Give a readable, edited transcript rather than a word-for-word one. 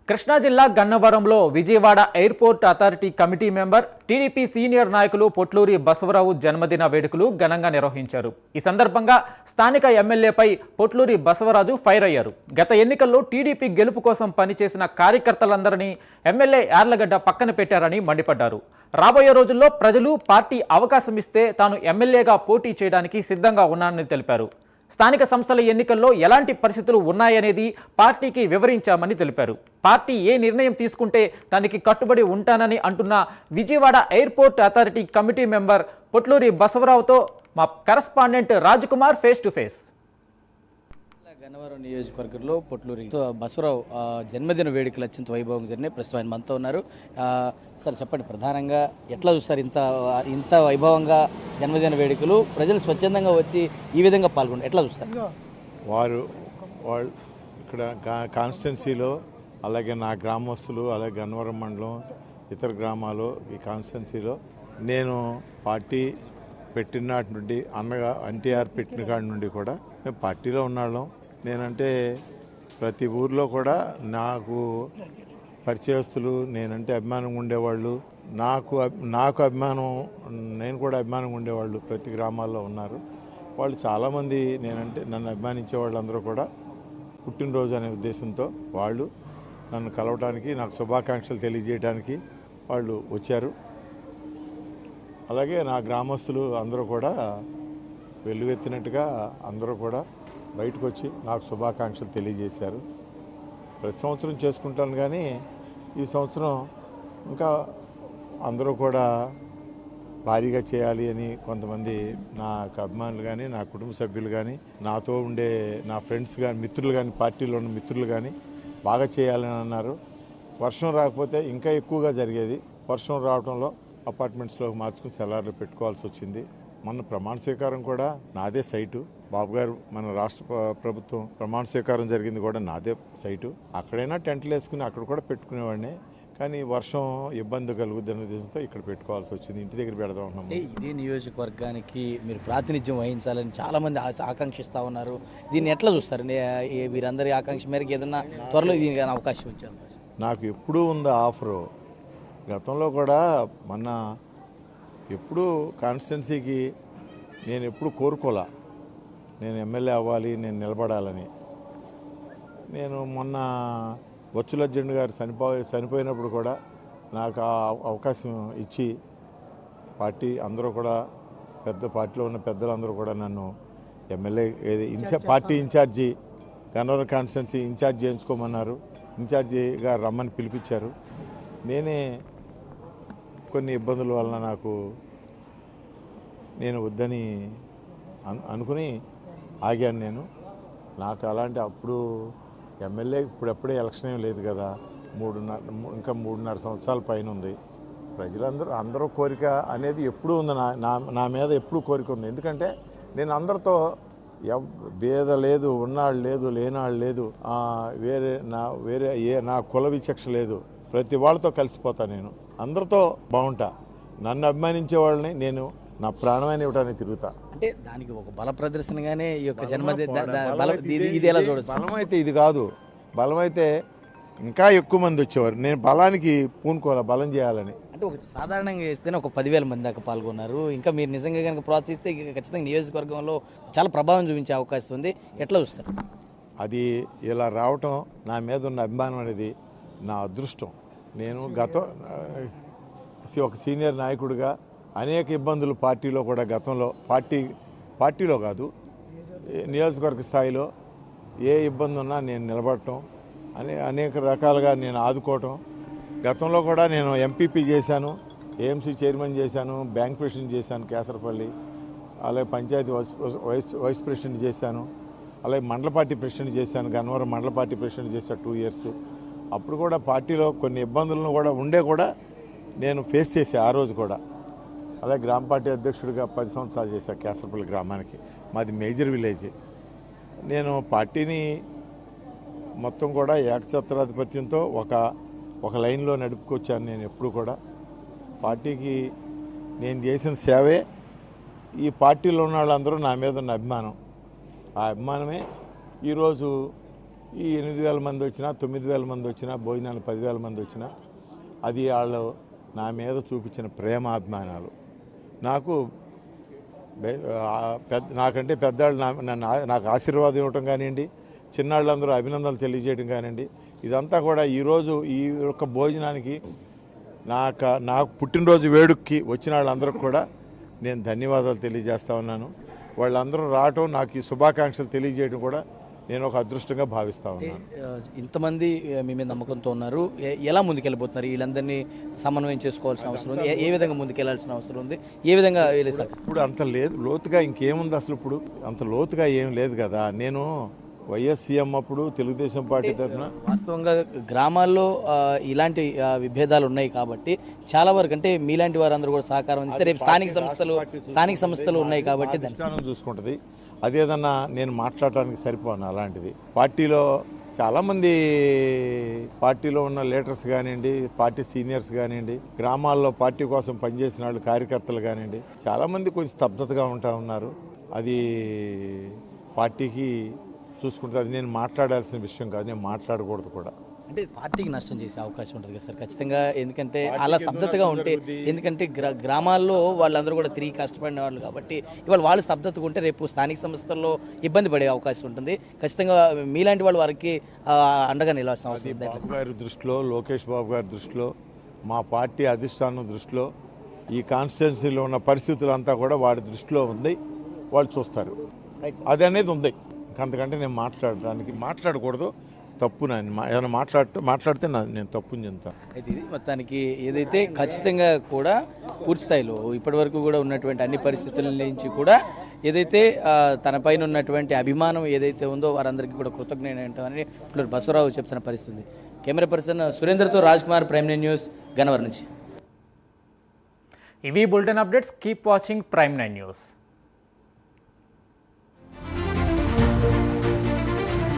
కృష్ణా జిల్లా గన్నవరంలో Vijayawada airport authority committee member TDP senior నాయకులు పొట్లూరి బసవరావు జన్మదిన వేడుకలు ఘనంగా నిర్వహించారు. ఈ సందర్భంగా స్థానిక ఎమ్మెల్యేపై పొట్లూరి బసవరాజు ఫైర్ అయ్యారు. గత ఎన్నికల్లో టీడీపీ గెలుపు కోసం పనిచేసిన కార్యకర్తలందరినీ ఎమ్మెల్యే యార్లగడ్డ పక్కన పెట్టారని మండిపడ్డారు. రాబోయే రోజుల్లో ప్రజలు పార్టీ అవకాశం ఇస్తే తాను ఎమ్మెల్యేగా పోటీ చేయడానికి సిద్ధంగా ఉన్నానని తెలిపారు. స్థానిక సంస్థల ఎన్నికల్లో ఎలాంటి పరిస్థితులు ఉన్నాయనేది పార్టీకి వివరించామని తెలిపారు. పార్టీ ఏ నిర్ణయం తీసుకుంటే దానికి కట్టుబడి ఉంటానని అంటున్న Vijayawada airport authority committee member Potluri బసవరావుతో మా correspondent Rajkumar face to face. Gannavaram నియోజకవర్గంలో పొట్లూరి బసవరావు జన్మదిన వేడుకలు అత్యంత వైభవంగా జరిగినాయి. ప్రస్తుతం ఆయన మనతో ఉన్నారు. సార్ చెప్పండి, ప్రధానంగా ఎట్లా చూస్తారు ఇంత వైభవంగా జన్మదిన వేడుకలు? ప్రజలు స్వచ్ఛందంగా వచ్చి ఈ విధంగా పాల్గొంటారు, ఎట్లా చూస్తారు? వాళ్ళు ఇక్కడ కాన్స్టిట్యున్సీలో, అలాగే నా గ్రామస్తులు, అలాగే గన్నవరం మండలం ఇతర గ్రామాలు, ఈ కాన్స్టిట్యున్సీలో నేను పార్టీ పెట్టిన నాటి నుండి, అన్నగా ఎన్టీఆర్ పెట్టిన కాడి నుండి కూడా మేము పార్టీలో ఉన్నాళ్ళం. నేనంటే ప్రతి ఊర్లో కూడా నాకు పరిచయస్తులు, నేనంటే అభిమానంగా ఉండేవాళ్ళు, నాకు అభిమానం, నేను కూడా అభిమానంగా ఉండేవాళ్ళు ప్రతి గ్రామాల్లో ఉన్నారు. వాళ్ళు చాలామంది నేనంటే నన్ను అభిమానించే వాళ్ళందరూ కూడా పుట్టినరోజు అనే ఉద్దేశంతో వాళ్ళు నన్ను కలవడానికి, నాకు శుభాకాంక్షలు తెలియజేయడానికి వాళ్ళు వచ్చారు. అలాగే నా గ్రామస్తులు అందరూ కూడా వెల్లువెత్తినట్టుగా అందరూ కూడా బయటకు వచ్చి నాకు శుభాకాంక్షలు తెలియజేశారు. ప్రతి సంవత్సరం చేసుకుంటాను, కానీ ఈ సంవత్సరం ఇంకా అందరూ కూడా భారీగా చేయాలి అని కొంతమంది నాకు అభిమానులు కానీ, నా కుటుంబ సభ్యులు కానీ, నాతో ఉండే నా ఫ్రెండ్స్ కానీ, మిత్రులు కానీ, పార్టీలో ఉన్న మిత్రులు కానీ బాగా చేయాలని అన్నారు. వర్షం రాకపోతే ఇంకా ఎక్కువగా జరిగేది. వర్షం రావడంలో అపార్ట్మెంట్స్లోకి మార్చుకుని సెల్లార్లు పెట్టుకోవాల్సి వచ్చింది. మొన్న ప్రమాణ స్వీకారం కూడా నాదే సైటు. బాబు గారు, మన రాష్ట్ర ప్రభుత్వం ప్రమాణ స్వీకారం జరిగింది కూడా నాదే సైటు. అక్కడైనా టెంట్లు వేసుకుని అక్కడ కూడా పెట్టుకునేవాడిని, కానీ వర్షం ఇబ్బంది కలుగుద్దనే ఉద్దేశంతో ఇక్కడ పెట్టుకోవాల్సి వచ్చింది. ఇంటి దగ్గర పెడదాం ఉన్నాము. ఇదే నియోజకవర్గానికి మీరు ప్రాతినిధ్యం వహించాలని చాలా మంది ఆకాంక్షిస్తూ ఉన్నారు. దీన్ని ఎట్లా చూస్తారు? వీరందరి ఆకాంక్ష మేరకు ఏదన్నా త్వరలో దీనికి అవకాశం వచ్చారు? నాకు ఎప్పుడూ ఉంది ఆఫరు. గతంలో కూడా మొన్న ఎప్పుడూ కాన్స్టిట్యున్సీకి నేను ఎప్పుడు కోరుకోలే నేను ఎమ్మెల్యే అవ్వాలి, నేను నిలబడాలని. నేను మొన్న బొచ్చులజ్జండ్ గారు చనిపోయినప్పుడు కూడా నాకు ఆ అవకాశం ఇచ్చి పార్టీ అందరూ కూడా, పెద్ద పార్టీలో ఉన్న పెద్దలందరూ కూడా నన్ను MLA party incharge, Gannavaram constituency incharge చేయించుకోమన్నారు. ఇన్ఛార్జిగా రమ్మని పిలిపించారు. నేనే కొన్ని ఇబ్బందుల వలన నేను వద్దని అనుకుని ఆగాను. నాకు అలాంటి అప్పుడు ఎమ్మెల్యే ఇప్పుడప్పుడే ఎలక్షన్ ఏం లేదు కదా, ఇంకా 3.5 సంవత్సరాల పైన ఉంది. అందరూ కోరిక అనేది ఎప్పుడూ ఉంది, నా మీద ఎప్పుడూ కోరిక ఉంది. ఎందుకంటే నేను అందరితో భేద లేదు, ఉన్నాళ్ళు లేదు, లేనాళ్ళు లేదు, నా కుల విచక్ష లేదు. ప్రతి వాళ్ళతో కలిసిపోతా, నేను అందరితో బాగుంటా. నన్ను అభిమానించే వాళ్ళని నేను నా ప్రాణమైన ఇవ్వడానికి తిరుగుతా. అంటే దానికి ఒక బల ప్రదర్శనగానే ఈ యొక్క ఇది ఎలా చూడొచ్చు? బలం అయితే ఇది కాదు. బలం అయితే ఇంకా ఎక్కువ మంది వచ్చేవారు. నేను బలానికి పూనుకోవాలి, బలం చేయాలని. అంటే ఒక సాధారణంగా వేస్తేనే ఒక 10,000 మంది దాకా పాల్గొన్నారు. ఇంకా మీరు నిజంగా కనుక ప్రోత్సహిస్తే ఖచ్చితంగా నియోజకవర్గంలో చాలా ప్రభావం చూపించే అవకాశం ఉంది. ఎట్లా చూస్తారు? అది ఇలా రావటం, నా మీద ఉన్న అభిమానం అనేది నా అదృష్టం. నేను ఒక సీనియర్ నాయకుడిగా అనేక ఇబ్బందులు పార్టీలో కూడా, గతంలో పార్టీలో కాదు, నియోజకవర్గ స్థాయిలో ఏ ఇబ్బంది ఉన్నా నేను నిలబడటం, అనేక రకాలుగా నేను ఆదుకోవటం. గతంలో కూడా నేను ఎంపీపీ చేశాను, ఏఎంసీ చైర్మన్ చేశాను, బ్యాంక్ ప్రెసిడెంట్ చేశాను కేసరపల్లి, అలాగే పంచాయతీ వైస్ ప్రెసిడెంట్ చేశాను, అలాగే మండల పార్టీ ప్రెసిడెంట్ చేశాను, గన్నవరం మండల పార్టీ ప్రెసిడెంట్ చేశాను 2 years. అప్పుడు కూడా పార్టీలో కొన్ని ఇబ్బందులను కూడా నేను ఫేస్ చేసా ఆ రోజు కూడా. అలాగే గ్రామ పార్టీ అధ్యక్షుడిగా 10 సంవత్సరాలు చేశాను కేసరపల్లి గ్రామానికి. మాది మేజర్ విలేజ్. నేను పార్టీని మొత్తం కూడా ఏకఛత్రాధిపత్యంతో ఒక లైన్లో నడుపుకొచ్చాను. నేను ఎప్పుడు కూడా పార్టీకి నేను చేసిన సేవే ఈ పార్టీలో ఉన్న వాళ్ళందరూ నా మీద ఉన్న అభిమానం. ఆ అభిమానమే ఈరోజు ఈ 8,000 మంది వచ్చినా 9,000 మంది వచ్చినా భోజనాలు 10,000 మంది వచ్చినా అది వాళ్ళు నా మీద చూపించిన ప్రేమాభిమానాలు. నాకు నాకంటే పెద్దవాళ్ళు నాకు ఆశీర్వాదం ఇవ్వటం కానివ్వండి, చిన్నాళ్ళందరూ అభినందనలు తెలియజేయడం కానివ్వండి, ఇదంతా కూడా ఈరోజు ఈ యొక్క భోజనానికి నాకు పుట్టినరోజు వేడుకకి వచ్చిన వాళ్ళందరికీ కూడా నేను ధన్యవాదాలు తెలియజేస్తా ఉన్నాను. వాళ్ళందరూ రావటం, నాకు ఈ శుభాకాంక్షలు తెలియజేయడం కూడా నేను ఒక అదృష్టంగా భావిస్తా ఉన్నాను. ఇంతమంది మీ మీద నమ్మకంతో ఉన్నారు, ఎలా ముందుకెళ్ళిపోతున్నారు? వీళ్ళందరినీ సమన్వయం చేసుకోవాల్సిన అవసరం ఉంది, ఏ విధంగా ముందుకెళ్లాల్సిన అవసరం ఉంది, ఏ విధంగా సార్? ఇప్పుడు అంత లేదు, లోతుగా ఇంకేముంది అసలు? ఇప్పుడు అంత లోతుగా ఏం లేదు కదా. నేను వైఎస్ సీఎం అప్పుడు తెలుగుదేశం పార్టీ తరఫున వాస్తవంగా గ్రామాల్లో ఇలాంటి విభేదాలు ఉన్నాయి కాబట్టి చాలా వరకు అంటే మీలాంటి వారందరూ కూడా సహకారం అందిస్తే రేపు స్థానిక సంస్థలు ఉన్నాయి కాబట్టి అధిష్టానం చూసుకుంటుంది. అదేదన్నా నేను మాట్లాడటానికి సరిపోను. అలాంటిది పార్టీలో చాలామంది పార్టీలో ఉన్న లీడర్స్ కానివ్వండి, పార్టీ సీనియర్స్ కానివ్వండి, గ్రామాల్లో పార్టీ కోసం పనిచేసిన వాళ్ళు కార్యకర్తలు కానివ్వండి, చాలామంది కొంచెం స్తబ్దతగా ఉంటా ఉన్నారు. అది పార్టీకి చూసుకుంటే అది నేను మాట్లాడాల్సిన విషయం కాదు, నేను మాట్లాడకూడదు కూడా. అంటే పార్టీకి నష్టం చేసే అవకాశం ఉంటుంది కదా సార్ ఖచ్చితంగా, ఎందుకంటే అలా స్తబ్దతగా ఉంటే, ఎందుకంటే గ్రామాల్లో వాళ్ళందరూ కూడా తిరిగి కష్టపడిన వాళ్ళు కాబట్టి ఇవాళ వాళ్ళు స్తబ్దతగా ఉంటే రేపు స్థానిక సంస్థల్లో ఇబ్బంది పడే అవకాశం ఉంటుంది. ఖచ్చితంగా మీలాంటి వాళ్ళు వారికి అండగా నిలవాల్సిన అవసరం ఉంది. బాబు గారి దృష్టిలో, లోకేష్ బాబు గారి దృష్టిలో, మా పార్టీ అధిష్టానం దృష్టిలో ఈ కాన్స్టిట్యున్సీలో ఉన్న పరిస్థితులు అంతా కూడా వాడి దృష్టిలో ఉంది, వాళ్ళు చూస్తారు. అది అనేది ఉంది. అంతకంటే నేను మాట్లాడకూడదు, తప్పు. ఏదైనా మాట్లాడితే నేను తప్పుని చెందుతాను. అయితే ఇది మొత్తానికి ఏదైతే ఖచ్చితంగా కూడా పూర్తి స్థాయిలో ఇప్పటి వరకు కూడా ఉన్నటువంటి అన్ని పరిస్థితుల నుంచి కూడా ఏదైతే తన పైన ఉన్నటువంటి అభిమానం ఏదైతే ఉందో వారందరికీ కూడా కృతజ్ఞతని బసవరావు చెప్తున్న పరిస్థితి. కెమెరా పర్సన్ సురేందర్తో Raj Kumar, Prime Nine News, Gannavaram నుంచి. ఇవి bulletin updates. Keep watching Prime Nine news.